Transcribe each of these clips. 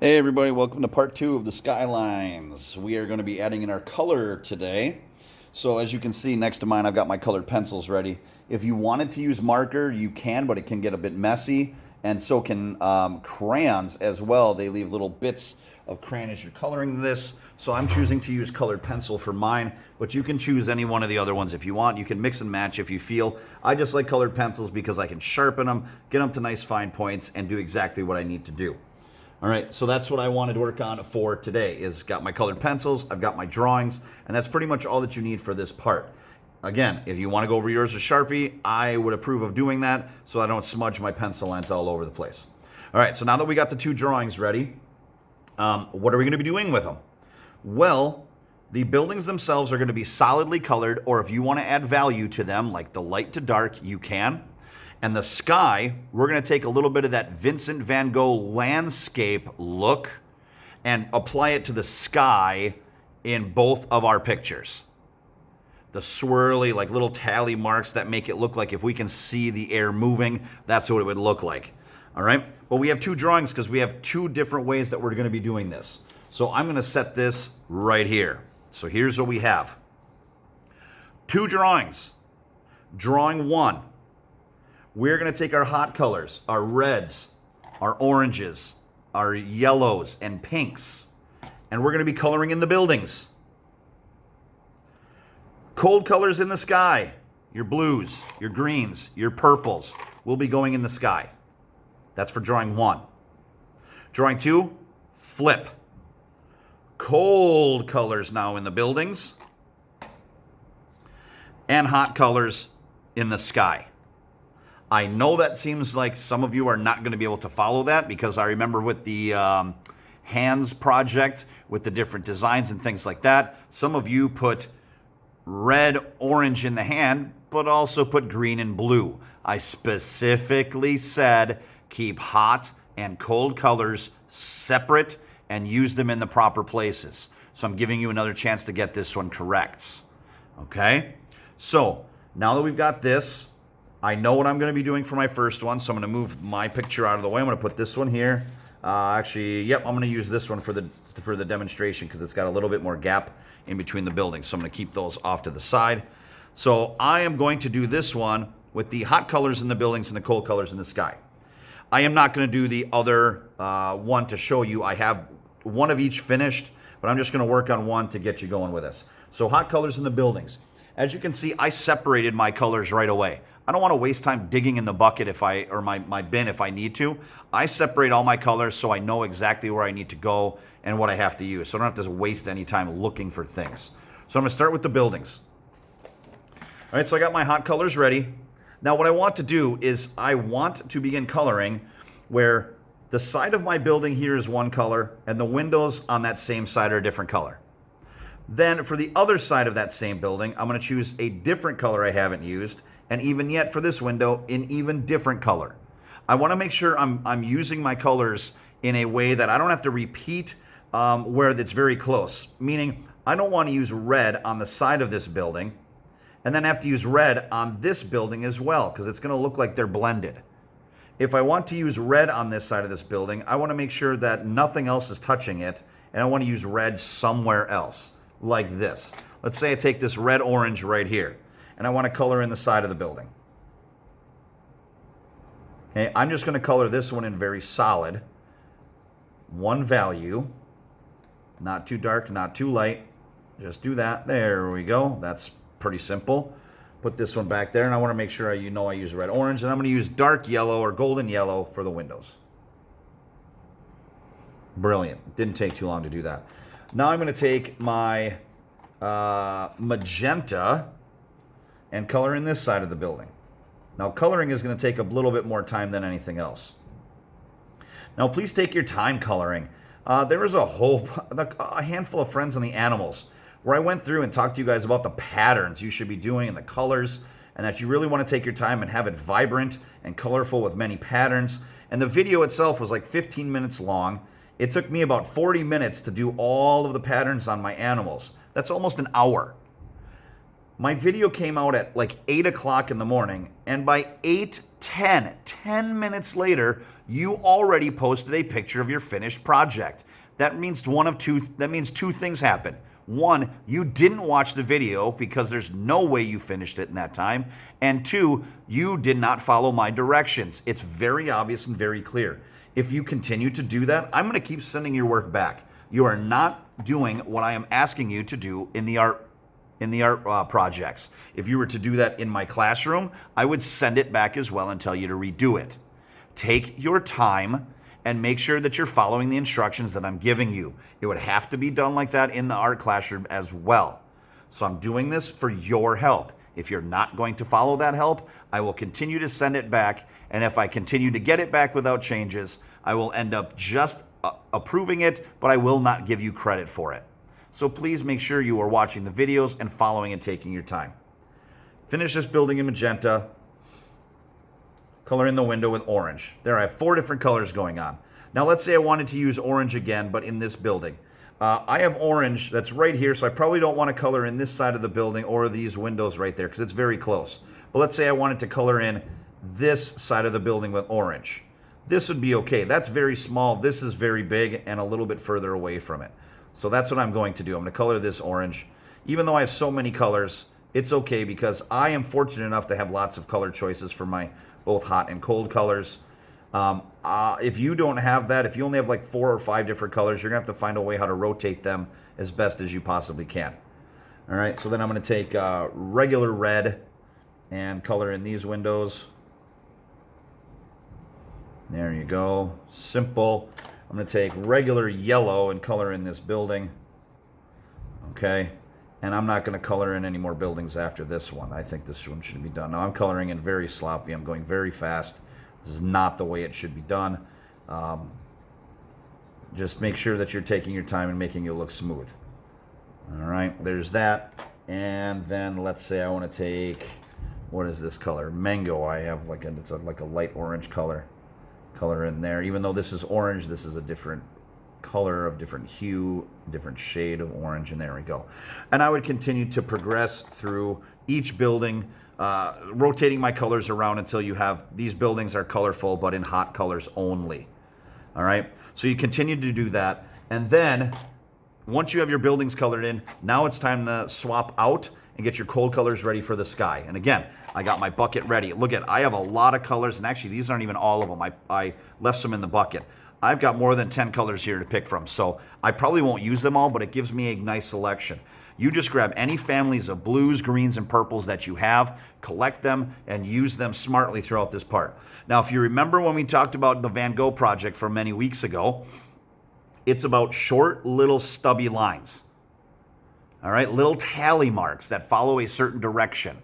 Hey everybody, welcome to part 2 of the Skylines. We are going to be adding in our color today. So as you can see next to mine, I've got my colored pencils ready. If you wanted to use marker, you can, but it can get a bit messy. And so can crayons as well. They leave little bits of crayon as you're coloring this. So I'm choosing to use colored pencil for mine, but you can choose any one of the other ones if you want. You can mix and match if you feel. I just like colored pencils because I can sharpen them, get them to nice fine points, and do exactly what I need to do. All right, so that's what I wanted to work on for today, is got my colored pencils, I've got my drawings, and that's pretty much all that you need for this part. Again, if you want to go over yours with Sharpie, I would approve of doing that so I don't smudge my pencil ends all over the place. All right, so now that we got the two drawings ready, what are we going to be doing with them? Well, the buildings themselves are going to be solidly colored, or if you want to add value to them, like the light to dark, you can. And the sky, we're going to take a little bit of that Vincent van Gogh landscape look and apply it to the sky in both of our pictures. The swirly, like little tally marks that make it look like if we can see the air moving, that's what it would look like. All right? But we have two drawings because we have two different ways that we're going to be doing this. So I'm going to set this right here. So here's what we have. Two drawings. Drawing one. We're going to take our hot colors, our reds, our oranges, our yellows and pinks, and we're going to be coloring in the buildings. Cold colors in the sky, your blues, your greens, your purples, will be going in the sky. That's for drawing one. Drawing two, flip. Cold colors now in the buildings, and hot colors in the sky. I know that seems like some of you are not going to be able to follow that, because I remember with the hands project with the different designs and things like that, some of you put red, orange in the hand, but also put green and blue. I specifically said keep hot and cold colors separate and use them in the proper places. So I'm giving you another chance to get this one correct. Okay? So now that we've got this, I know what I'm going to be doing for my first one, so I'm going to move my picture out of the way. I'm going to put this one here. Actually, I'm going to use this one for the demonstration because it's got a little bit more gap in between the buildings. So I'm going to keep those off to the side. So I am going to do this one with the hot colors in the buildings and the cold colors in the sky. I am not going to do the other one to show you. I have one of each finished, but I'm just going to work on one to get you going with this. So hot colors in the buildings. As you can see, I separated my colors right away. I don't want to waste time digging in the bucket or my bin if I need to. I separate all my colors so I know exactly where I need to go and what I have to use. So I don't have to waste any time looking for things. So I'm going to start with the buildings. All right, so I got my hot colors ready. Now what I want to do is I want to begin coloring where the side of my building here is one color and the windows on that same side are a different color. Then for the other side of that same building, I'm going to choose a different color I haven't used. And even yet for this window, an even different color. I want to make sure I'm using my colors in a way that I don't have to repeat where it's very close. Meaning, I don't want to use red on the side of this building and then have to use red on this building as well, because it's going to look like they're blended. If I want to use red on this side of this building, I want to make sure that nothing else is touching it, and I want to use red somewhere else, like this. Let's say I take this red-orange right here, and I want to color in the side of the building. Okay, I'm just going to color this one in very solid. One value. Not too dark, not too light. Just do that. There we go. That's pretty simple. Put this one back there, and I want to make sure I use red-orange, and I'm going to use dark yellow or golden yellow for the windows. Brilliant. Didn't take too long to do that. Now I'm going to take my magenta and color in this side of the building. Now coloring is going to take a little bit more time than anything else. Now please take your time coloring. There was a handful of friends on the animals where I went through and talked to you guys about the patterns you should be doing and the colors, and that you really want to take your time and have it vibrant and colorful with many patterns. And the video itself was like 15 minutes long. It took me about 40 minutes to do all of the patterns on my animals. That's almost an hour. My video came out at like 8 o'clock in the morning, and by 8:10, 10 minutes later, you already posted a picture of your finished project. That means two things happen. One, you didn't watch the video because there's no way you finished it in that time. And two, you did not follow my directions. It's very obvious and very clear. If you continue to do that, I'm going to keep sending your work back. You are not doing what I am asking you to do in the art projects. If you were to do that in my classroom, I would send it back as well and tell you to redo it. Take your time and make sure that you're following the instructions that I'm giving you. It would have to be done like that in the art classroom as well. So I'm doing this for your help. If you're not going to follow that help, I will continue to send it back. And if I continue to get it back without changes, I will end up just approving it, but I will not give you credit for it. So please make sure you are watching the videos and following and taking your time. Finish this building in magenta. Color in the window with orange. There, I have 4 different colors going on. Now let's say I wanted to use orange again, but in this building. I have orange that's right here, so I probably don't want to color in this side of the building or these windows right there because it's very close. But let's say I wanted to color in this side of the building with orange. This would be okay. That's very small. This is very big and a little bit further away from it. So that's what I'm going to do. I'm going to color this orange. Even though I have so many colors, it's okay because I am fortunate enough to have lots of color choices for my both hot and cold colors. If you don't have that, if you only have like 4 or 5 different colors, you're going to have to find a way how to rotate them as best as you possibly can. All right, so then I'm going to take regular red and color in these windows. There you go. Simple. I'm going to take regular yellow and color in this building. Okay. And I'm not going to color in any more buildings after this one. I think this one should be done. Now I'm coloring in very sloppy. I'm going very fast. This is not the way it should be done. Just make sure that you're taking your time and making it look smooth. All right, there's that. And then let's say I want to take, what is this color? Mango. I have like it's like a light orange color. Color in there. Even though this is orange, this is a different color of different hue, different shade of orange, and there we go. And I would continue to progress through each building, rotating my colors around until you have these buildings are colorful, but in hot colors only. All right, so you continue to do that, and then once you have your buildings colored in, now it's time to swap out and get your cold colors ready for the sky. And again, I got my bucket ready. Look at, I have a lot of colors, and actually these aren't even all of them. I left some in the bucket. I've got more than 10 colors here to pick from, so I probably won't use them all, but it gives me a nice selection. You just grab any families of blues, greens, and purples that you have, collect them, and use them smartly throughout this part. Now, if you remember when we talked about the Van Gogh project from many weeks ago, it's about short, little stubby lines. All right, little tally marks that follow a certain direction,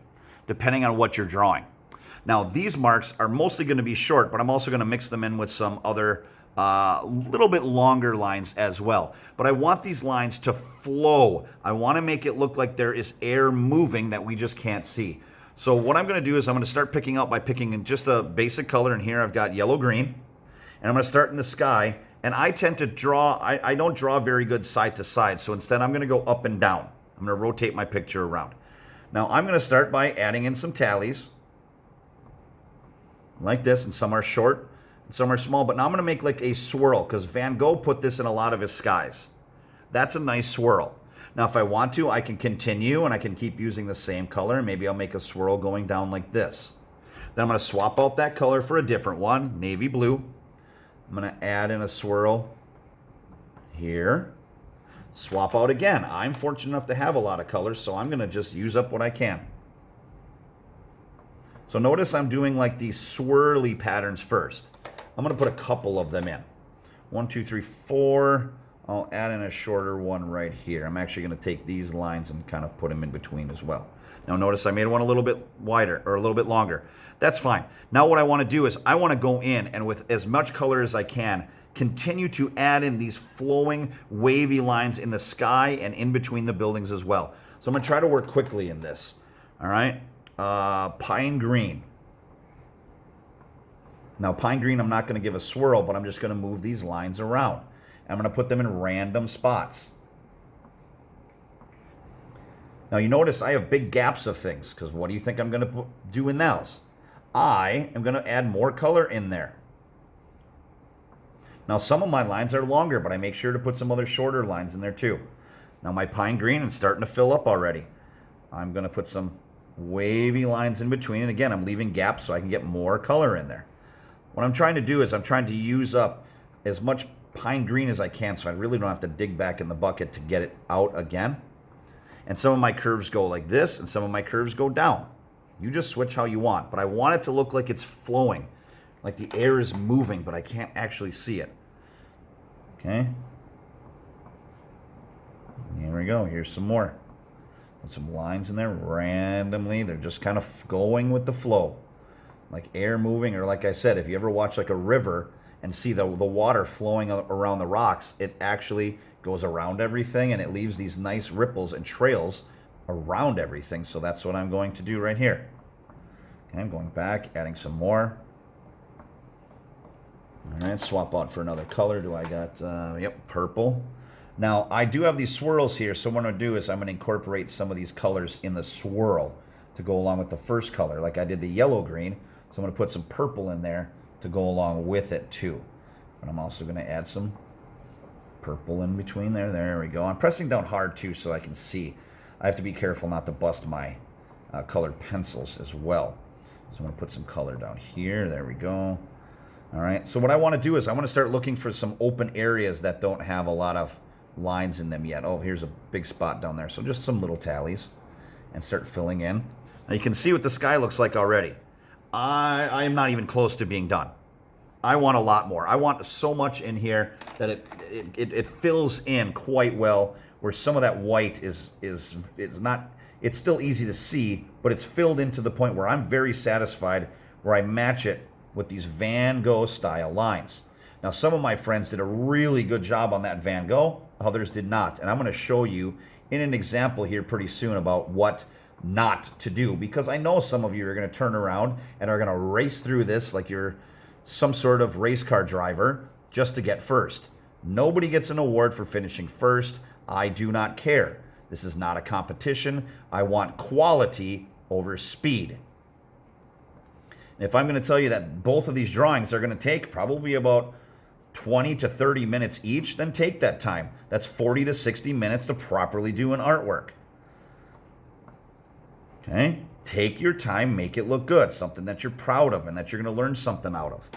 depending on what you're drawing. Now, these marks are mostly going to be short, but I'm also going to mix them in with some other little bit longer lines as well. But I want these lines to flow. I want to make it look like there is air moving that we just can't see. So what I'm going to do is I'm going to start picking out by picking in just a basic color. And here I've got yellow green. And I'm going to start in the sky. And I tend to draw, I don't draw very good side to side. So instead I'm going to go up and down. I'm going to rotate my picture around. Now I'm going to start by adding in some tallies. Like this, and some are short. Some are small, but now I'm going to make like a swirl because Van Gogh put this in a lot of his skies. That's a nice swirl. Now, if I want to, I can continue and I can keep using the same color. And maybe I'll make a swirl going down like this. Then I'm going to swap out that color for a different one, navy blue. I'm going to add in a swirl here. Swap out again. I'm fortunate enough to have a lot of colors, so I'm going to just use up what I can. So notice I'm doing like these swirly patterns first. I'm going to put a couple of them in. 1, 2, 3, 4. I'll add in a shorter one right here. I'm actually going to take these lines and kind of put them in between as well. Now notice I made one a little bit wider or a little bit longer. That's fine. Now what I want to do is I want to go in and with as much color as I can, continue to add in these flowing wavy lines in the sky and in between the buildings as well. So I'm going to try to work quickly in this. All right. Pine green. Now, pine green, I'm not going to give a swirl, but I'm just going to move these lines around. I'm going to put them in random spots. Now, you notice I have big gaps of things, because what do you think I'm going to do in those? I am going to add more color in there. Now, some of my lines are longer, but I make sure to put some other shorter lines in there too. Now, my pine green is starting to fill up already. I'm going to put some wavy lines in between. And again, I'm leaving gaps so I can get more color in there. What I'm trying to do is I'm trying to use up as much pine green as I can so I really don't have to dig back in the bucket to get it out again. And some of my curves go like this, and some of my curves go down. You just switch how you want. But I want it to look like it's flowing, like the air is moving, but I can't actually see it. Okay. Here we go. Here's some more. Put some lines in there randomly. They're just kind of going with the flow, like air moving, or like I said, if you ever watch like a river and see the water flowing around the rocks, it actually goes around everything and it leaves these nice ripples and trails around everything. So that's what I'm going to do right here. Okay, I'm going back, adding some more. All right, swap out for another color. Do I got, yep, purple. Now, I do have these swirls here, so what I'm going to do is I'm going to incorporate some of these colors in the swirl to go along with the first color, like I did the yellow-green. So I'm going to put some purple in there to go along with it too. But I'm also going to add some purple in between there. There we go. I'm pressing down hard too so I can see. I have to be careful not to bust my colored pencils as well. So I'm going to put some color down here. There we go. All right. So what I want to do is I want to start looking for some open areas that don't have a lot of lines in them yet. Oh, here's a big spot down there. So just some little tallies and start filling in. Now you can see what the sky looks like already. I am not even close to being done. I want a lot more. I want so much in here that it fills in quite well, where some of that white is not, it's still easy to see, but it's filled in to the point where I'm very satisfied, where I match it with these Van Gogh style lines. Now, some of my friends did a really good job on that Van Gogh, others did not. And I'm going to show you in an example here pretty soon about what not to do, because I know some of you are going to turn around and are going to race through this like you're some sort of race car driver just to get first. Nobody gets an award for finishing first. I do not care. This is not a competition. I want quality over speed. And if I'm going to tell you that both of these drawings are going to take probably about 20 to 30 minutes each, then take that time. That's 40 to 60 minutes to properly do an artwork. Okay? Take your time, make it look good, something that you're proud of and that you're going to learn something out of.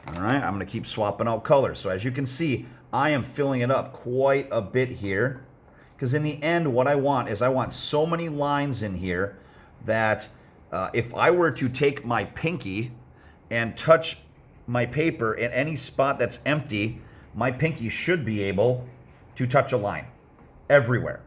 All right, I'm going to keep swapping out colors. So as you can see, I am filling it up quite a bit here, because in the end, what I want is I want so many lines in here that if I were to take my pinky and touch my paper at any spot that's empty, my pinky should be able to touch a line everywhere.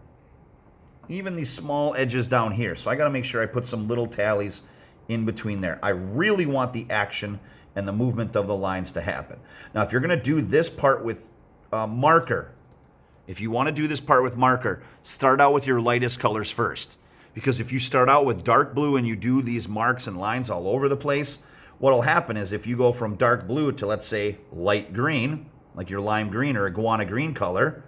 Even these small edges down here. So I got to make sure I put some little tallies in between there. I really want the action and the movement of the lines to happen. Now, if you're going to do this part with marker, if you want to do this part with marker, start out with your lightest colors first. Because if you start out with dark blue and you do these marks and lines all over the place, what will happen is if you go from dark blue to, let's say, light green, like your lime green or iguana green color,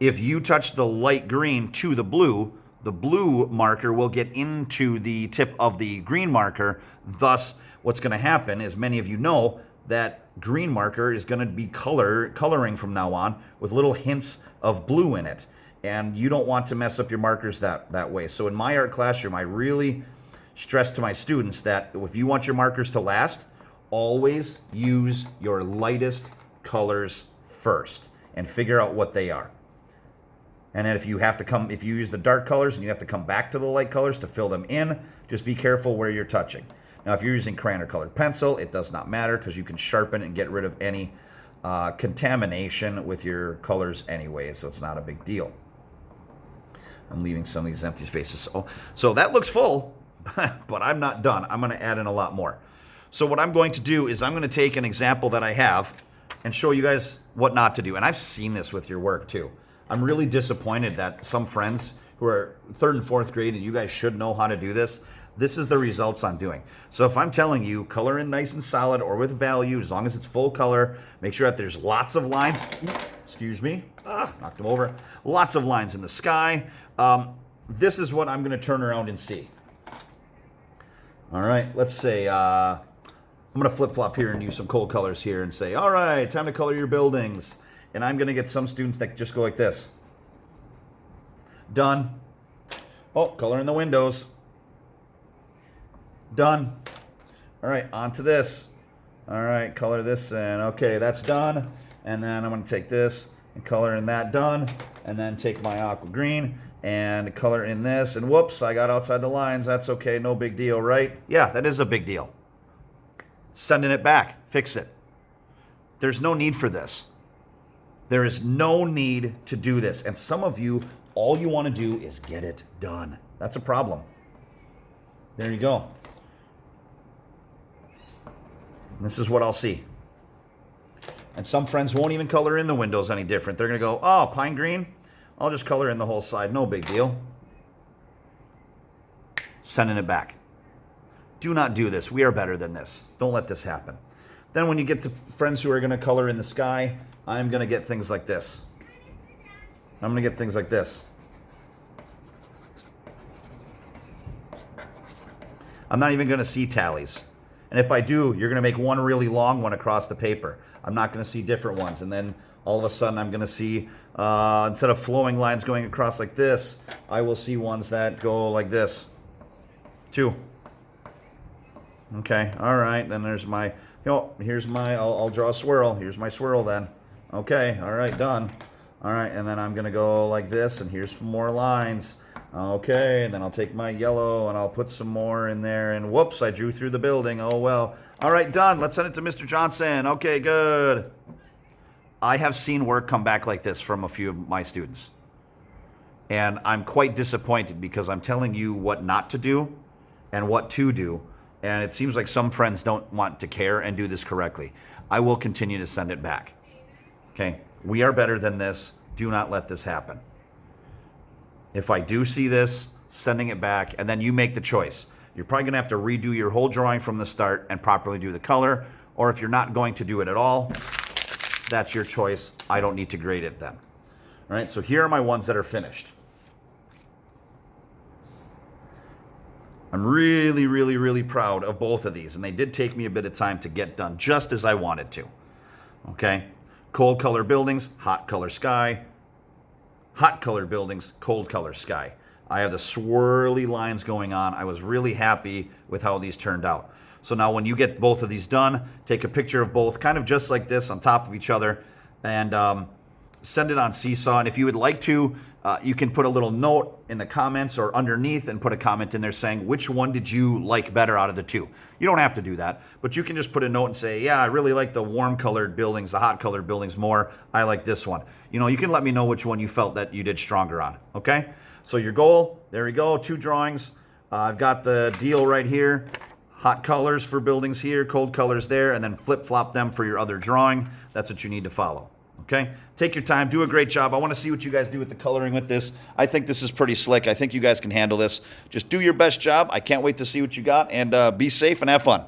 if you touch the light green to the blue marker will get into the tip of the green marker. Thus, what's going to happen is, many of you know, that green marker is going to be coloring from now on with little hints of blue in it. And you don't want to mess up your markers that way. So in my art classroom, I really stress to my students that if you want your markers to last, always use your lightest colors first and figure out what they are. And then if you use the dark colors and you have to come back to the light colors to fill them in, just be careful where you're touching. Now, if you're using crayon or colored pencil, it does not matter, because you can sharpen and get rid of any contamination with your colors anyway, so it's not a big deal. I'm leaving some of these empty spaces. So that looks full, but I'm not done. I'm going to add in a lot more. So what I'm going to do is I'm going to take an example that I have and show you guys what not to do. And I've seen this with your work too. I'm really disappointed that some friends who are 3rd and 4th grade, and you guys should know how to do this, this is the results I'm doing. So if I'm telling you color in nice and solid or with value, as long as it's full color, make sure that there's lots of lines. Excuse me. Knocked them over. Lots of lines in the sky. This is what I'm going to turn around and see. All right, let's say I'm going to flip-flop here and use some cold colors here and say, all right, time to color your buildings. And I'm going to get some students that just go like this. Done. Oh, color in the windows. Done. All right, on to this. All right, color this in. Okay, that's done. And then I'm going to take this and color in that. Done. And then take my aqua green and color in this. And whoops, I got outside the lines. That's okay, no big deal, right? Yeah, that is a big deal. Sending it back. Fix it. There's no need for this. There is no need to do this. And some of you, all you want to do is get it done. That's a problem. There you go. And this is what I'll see. And some friends won't even color in the windows any different. They're going to go, oh, pine green? I'll just color in the whole side. No big deal. Sending it back. Do not do this. We are better than this. Don't let this happen. Then when you get to friends who are going to color in the sky, I'm going to get things like this. I'm going to get things like this. I'm not even going to see tallies. And if I do, you're going to make one really long one across the paper. I'm not going to see different ones. And then all of a sudden I'm going to see, instead of flowing lines going across like this, I will see ones that go like this. 2. Okay, all right, then there's my, here's my, I'll draw a swirl. Here's my swirl then. Okay, all right, done. All right, and then I'm going to go like this, and here's some more lines. Okay, and then I'll take my yellow, and I'll put some more in there, and whoops, I drew through the building. Oh, well. All right, done. Let's send it to Mr. Johnson. Okay, good. I have seen work come back like this from a few of my students. And I'm quite disappointed because I'm telling you what not to do and what to do. And it seems like some friends don't want to care and do this correctly. I will continue to send it back. Okay? We are better than this. Do not let this happen. If I do see this, sending it back, and then you make the choice. You're probably going to have to redo your whole drawing from the start and properly do the color. Or if you're not going to do it at all, that's your choice. I don't need to grade it then. All right, so here are my ones that are finished. I'm really, really, really proud of both of these. And they did take me a bit of time to get done just as I wanted to. Okay? Cold color buildings, hot color sky. Hot color buildings, cold color sky. I have the swirly lines going on. I was really happy with how these turned out. So now when you get both of these done, take a picture of both, kind of just like this on top of each other, and send it on Seesaw. And if you would like to, you can put a little note in the comments or underneath and put a comment in there saying, which one did you like better out of the two? You don't have to do that, but you can just put a note and say, yeah, I really like the warm colored buildings, the hot colored buildings more. I like this one. You know, you can let me know which one you felt that you did stronger on, okay? So your goal, there we go, 2 drawings. I've got the deal right here. Hot colors for buildings here, cold colors there, and then flip-flop them for your other drawing. That's what you need to follow. Okay? Take your time. Do a great job. I want to see what you guys do with the coloring with this. I think this is pretty slick. I think you guys can handle this. Just do your best job. I can't wait to see what you got, and be safe and have fun.